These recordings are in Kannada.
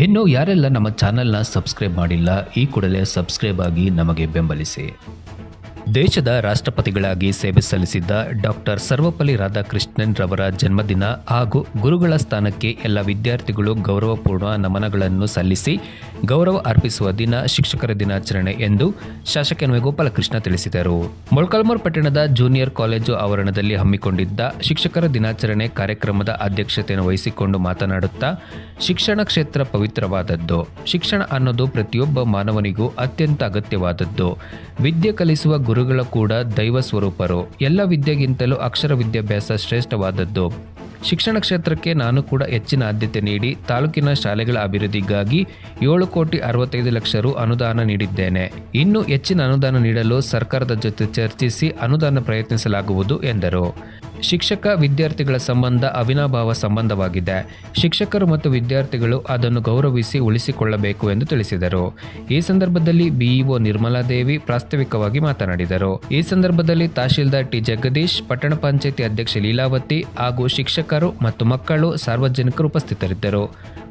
ಇನ್ನು ಯಾರೆಲ್ಲ ನಮ್ಮ ಚಾನೆಲ್ನ ಸಬ್ಸ್ಕ್ರೈಬ್ ಮಾಡಿಲ್ಲ ಈ ಕೂಡಲೇ ಸಬ್ಸ್ಕ್ರೈಬ್ ಆಗಿ ನಮಗೆ ಬೆಂಬಲಿಸಿ. ದೇಶದ ರಾಷ್ಟ್ರಪತಿಗಳಾಗಿ ಸೇವೆ ಸಲ್ಲಿಸಿದ್ದ ಡಾಕ್ಟರ್ ಸರ್ವಪಲ್ಲಿ ರಾಧಾಕೃಷ್ಣನ್ ರವರ ಜನ್ಮದಿನ ಹಾಗೂ ಗುರುಗಳ ಸ್ಥಾನಕ್ಕೆ ಎಲ್ಲ ವಿದ್ಯಾರ್ಥಿಗಳು ಗೌರವಪೂರ್ಣ ನಮನಗಳನ್ನು ಸಲ್ಲಿಸಿ ಗೌರವ ಅರ್ಪಿಸುವ ದಿನ ಶಿಕ್ಷಕರ ದಿನಾಚರಣೆ ಎಂದು ಶಾಸಕ ಎನ್. ಗೋಪಾಲಕೃಷ್ಣ ತಿಳಿಸಿದರು. ಮೊಳಕಾಲ್ಮೂರು ಪಟ್ಟಣದ ಜೂನಿಯರ್ ಕಾಲೇಜು ಆವರಣದಲ್ಲಿ ಹಮ್ಮಿಕೊಂಡಿದ್ದ ಶಿಕ್ಷಕರ ದಿನಾಚರಣೆ ಕಾರ್ಯಕ್ರಮದ ಅಧ್ಯಕ್ಷತೆಯನ್ನು ವಹಿಸಿಕೊಂಡು ಮಾತನಾಡುತ್ತಾ, ಶಿಕ್ಷಣ ಕ್ಷೇತ್ರ ಪವಿತ್ರವಾದದ್ದು. ಶಿಕ್ಷಣ ಅನ್ನೋದು ಪ್ರತಿಯೊಬ್ಬ ಮಾನವನಿಗೂ ಅತ್ಯಂತ ಅಗತ್ಯವಾದದ್ದು. ವಿದ್ಯೆ ಕಲಿಸುವ ಗುರುಗಳು ಕೂಡ ದೈವ ಸ್ವರೂಪರು. ಎಲ್ಲ ವಿದ್ಯೆಗಿಂತಲೂ ಅಕ್ಷರ ವಿದ್ಯಾಭ್ಯಾಸ ಶ್ರೇಷ್ಠವಾದದ್ದು. ಶಿಕ್ಷಣ ಕ್ಷೇತ್ರಕ್ಕೆ ನಾನು ಕೂಡ ಹೆಚ್ಚಿನ ಆದ್ಯತೆ ನೀಡಿ ತಾಲೂಕಿನ ಶಾಲೆಗಳ ಅಭಿವೃದ್ಧಿಗಾಗಿ 7,65,00,000 ರು ಅನುದಾನ ನೀಡಿದ್ದೇನೆ. ಇನ್ನು ಹೆಚ್ಚಿನ ಅನುದಾನ ನೀಡಲು ಸರ್ಕಾರದ ಜೊತೆ ಚರ್ಚಿಸಿ ಅನುದಾನ ಪ್ರಯತ್ನಿಸಲಾಗುವುದು ಎಂದರು. ಶಿಕ್ಷಕ ವಿದ್ಯಾರ್ಥಿಗಳ ಸಂಬಂಧ ಅವಿನಾಭಾವ ಸಂಬಂಧವಾಗಿದೆ. ಶಿಕ್ಷಕರು ಮತ್ತು ವಿದ್ಯಾರ್ಥಿಗಳು ಅದನ್ನು ಗೌರವಿಸಿ ಉಳಿಸಿಕೊಳ್ಳಬೇಕು ಎಂದು ತಿಳಿಸಿದರು. ಈ ಸಂದರ್ಭದಲ್ಲಿ ಬಿಇಒ ನಿರ್ಮಲಾದೇವಿ ಪ್ರಾಸ್ತಾವಿಕವಾಗಿ ಮಾತನಾಡಿದರು. ಈ ಸಂದರ್ಭದಲ್ಲಿ ತಹಶೀಲ್ದಾರ್ ಟಿ ಜಗದೀಶ್, ಪಟ್ಟಣ ಪಂಚಾಯಿತಿ ಅಧ್ಯಕ್ಷೆ ಲೀಲಾವತಿ ಹಾಗೂ ಶಿಕ್ಷಕರು ಮತ್ತು ಮಕ್ಕಳು, ಸಾರ್ವಜನಿಕರು ಉಪಸ್ಥಿತರಿದ್ದರು.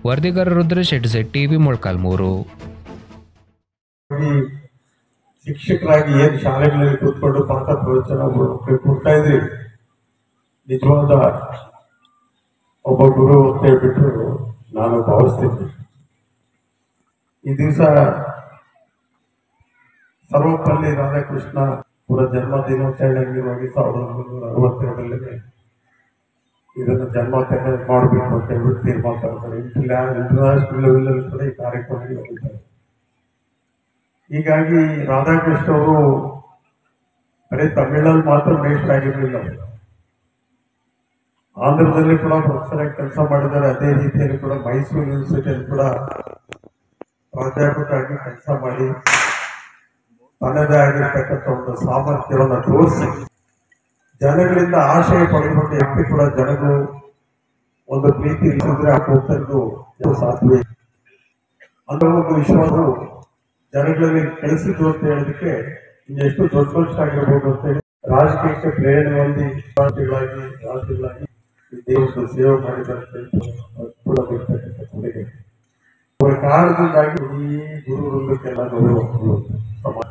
ವರದಿಗಾರ ರುದ್ರೇಶ್, ಟಿವಿ, ಮೊಳಕಾಲ್ಮೂರು. ಶಿಕ್ಷಕರಾಗಿ ಏನು ಶಾಲೆಗಳಲ್ಲಿ ಕೂತ್ಕೊಂಡು ಪಾಠ ಪ್ರವಚನ ಕೊಡ್ತಾ ಇದ್ರಿ, ನಿಜವಾದ ಒಬ್ಬ ಗುರು ಅಂತ ಹೇಳ್ಬಿಟ್ಟು ನಾನು ಭಾವಿಸ್ತೀನಿ. ಈ ದಿವಸ ಸರ್ವಪಲ್ಲಿ ರಾಧಾಕೃಷ್ಣ ಅವರ ಜನ್ಮ ದಿನಾಚರಣೆ ಅಂಗವಾಗಿ 1962 ಇದನ್ನು ಜನ್ಮಾಚರಣೆ ಮಾಡಬೇಕು ಅಂತ ಹೇಳ್ಬಿಟ್ಟು ತೀರ್ಮಾನ ತಗೊಳ್ತಾರೆ. ಇಂಟರ್ನ್ಯಾಷನಲ್ ಲೆವೆಲ್ ಕೂಡ ಈ ಕಾರ್ಯಕ್ರಮಕ್ಕೆ ಹೋಗಿದ್ದಾರೆ. ಹೀಗಾಗಿ ರಾಧಾಕೃಷ್ಣ ಅವರು ಬರೀ ತಮಿಳಲ್ಲಿ ಮಾತ್ರ ಮೇಷ್ಟ್ರ ಆಗಿರಲಿಲ್ಲ, ಆಂಧ್ರದಲ್ಲಿ ಕೂಡ ಪ್ರೊಫೆಸರ್ ಆಗಿ ಕೆಲಸ ಮಾಡಿದ್ದಾರೆ. ಅದೇ ರೀತಿಯಲ್ಲಿ ಕೂಡ ಮೈಸೂರು ಯೂನಿವರ್ಸಿಟಿಯಲ್ಲಿ ಕೂಡ ಪ್ರಾಧ್ಯಾಪಕರಾಗಿ ಕೆಲಸ ಮಾಡಿ ತನ್ನದೇ ಆಗಿರ್ತಕ್ಕಂಥ ಒಂದು ಸಾಮರ್ಥ್ಯವನ್ನು ತೋರಿಸಿ ಜನಗಳಿಂದ ಆಶಯ ಪಡೆದುಕೊಂಡ ವ್ಯಕ್ತಿ ಕೂಡ ಜನಗಳು ಒಂದು ಪ್ರೀತಿ ಇಲ್ಲಿದ್ರೆ ಹೋಗ್ತದ್ದು ಸಾಧ್ಯವೇ. ಅಂತ ಒಂದು ವಿಶ್ವಾಸ ಜನಗಳಲ್ಲಿ ಕಳಿಸಿದ್ದು ಅಂತ ಹೇಳೋದಕ್ಕೆ ಇನ್ನೆಷ್ಟು ದೊಡ್ಡ ಆಗಿರ್ಬೋದು ಅಂತ ಹೇಳಿ ರಾಜಕೀಯಕ್ಕೆ ಪ್ರೇರಣೆ ಹೊಂದಿ ರಾಜ್ಯಗಳಾಗಿ ಈ ದೇಶದ ಸೇವೆ ಮಾಡಿದಂತೆ ಕೂಡ ಬರ್ತಕ್ಕಂಥ ಕೊಡುಗೆ ಅವರ ಕಾರಣದಿಂದಾಗಿ ಈ ಗುರು ವೃಂದಕ್ಕೆಲ್ಲ ಗೌರವ ಸಮಾಜ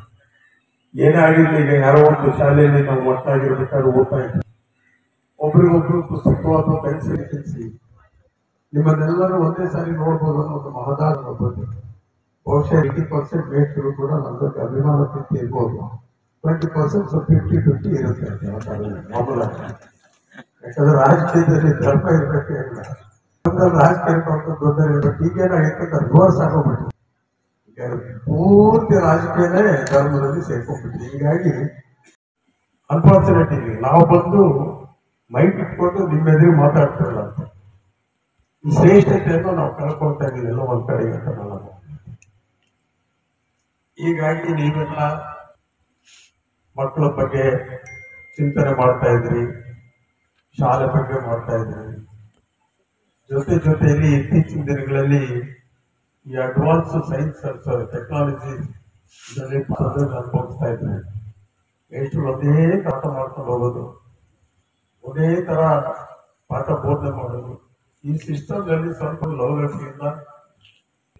ಏನೇ ಆಗಿರ್ಲಿ. ಈಗ ಯಾರೋ ಒಂದು ಶಾಲೆಯಲ್ಲಿ ನಾವು ಒಟ್ಟಾಗಿರ್ಬೇಕಾದ್ರೆ ಓದ್ತಾ ಇದ್ವಿ, ಒಬ್ರಿಗೊಬ್ರು ಪುಸ್ತಕವಾದ ಪೆನ್ಸಿಲ್ ತಿಳಿಸಿ ನಿಮ್ಮನ್ನೆಲ್ಲರೂ ಒಂದೇ ಸಾರಿ ನೋಡ್ಬೋದು ಅನ್ನೋ ಒಂದು ಮಹದಾನ ಬಂದಿದೆ. ಬಹುಶಃ 80% ಮೇಷ್ಟ್ರು ಕೂಡ ನನ್ನ ಬಗ್ಗೆ ಅಭಿಮಾನ ಪ್ರೀತಿ ಇರ್ಬೋದು, 20% 50-50 ಇರುತ್ತೆ ಮಾಮೂಲಾಗಿ. ಯಾಕಂದ್ರೆ ರಾಜಕೀಯದಲ್ಲಿ ಧರ್ಮ ಇರ್ಬೇಕೇ ಇಲ್ಲ, ರಾಜಕೀಯ ದೊಡ್ಡ ಇರ್ಬೇಕು. ಈಗೇನಾಗಿರ್ತಕ್ಕ ರಿವರ್ಸ್ ಆಗೋಗ್ಬಿಟ್ಟು ಪೂರ್ತಿ ರಾಜಕೀಯನೇ ಧರ್ಮದಲ್ಲಿ ಸೇರ್ಕೊಂಡ್ಬಿಟ್ಟಿದೆ. ಹೀಗಾಗಿ ಅನ್ಫಾರ್ಚುನೇಟ್ಲಿ ನಾವು ಬಂದು ಮೈಕ್ ಇಟ್ಕೊಂಡು ನಿಮ್ಮ ಎದುರು ಮಾತಾಡ್ತಿರಲ್ಲ ಅಂತ ಈ ಶ್ರೇಷ್ಠತೆಯನ್ನು ನಾವು ಕಳ್ಕೊಳ್ತಾ ಇದ್ದೀವಿ ಎಲ್ಲೋ ಒಂದ್ ಕಡೆಗೆ ಅಂತ ನಾನು. ಹೀಗಾಗಿ ನೀವೆಲ್ಲ ಮಕ್ಕಳ ಬಗ್ಗೆ ಚಿಂತನೆ ಮಾಡ್ತಾ ಇದ್ರಿ, ಶಾಲೆ ಬಗ್ಗೆ ಮಾಡ್ತಾ ಇದ್ರಿ. ಜೊತೆಯಲ್ಲಿ ಇತ್ತೀಚಿನ ದಿನಗಳಲ್ಲಿ ಈ ಅಡ್ವಾನ್ಸ್ ಸೈನ್ಸ್ ಟೆಕ್ನಾಲಜಿ ಅನುಭವಿಸ್ತಾ ಇದ್ರಿ. ಎಷ್ಟು ಒಂದೇ ಪಾಠ ಮಾಡ್ಕೊಂಡು ಹೋಗೋದು, ಒಂದೇ ತರ ಪಾಠ ಬೋಧನೆ ಮಾಡೋದು. ಈ ಸಿಸ್ಟಮ್ನಲ್ಲಿ ಸ್ವಲ್ಪ ಲವಲಕ್ಷೆಯಿಂದ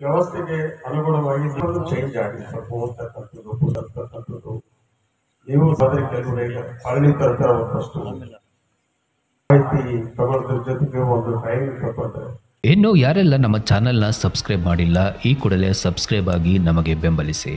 ವ್ಯವಸ್ಥೆಗೆ ಅನುಗುಣವಾಗಿ ನೀವು ಚೇಂಜ್ ಆಗಿ ಸ್ವಲ್ಪ ಓದ್ತಕ್ಕಂಥದ್ದು, ಓದತಕ್ಕಂಥದ್ದು. ನೀವು ಸದರಿ ಕೆಲಸ ಹಳ್ಳಿ ತರ್ತಾ ಒಂದಷ್ಟು ಮಾಹಿತಿ ತಗೊಳ್ಳೋದ್ರ ಜೊತೆಗೆ ಒಂದು ಟೈಮ್ ತಗೊಂಡ್ರೆ. ಇನ್ನು ಯಾರೆಲ್ಲ ನಮ್ಮ ಚಾನೆಲ್ನ ಸಬ್ಸ್ಕ್ರೈಬ್ ಮಾಡಿಲ್ಲ ಈ ಕೂಡಲೇ ಸಬ್ಸ್ಕ್ರೈಬ್ ಆಗಿ ನಮಗೆ ಬೆಂಬಲಿಸಿ.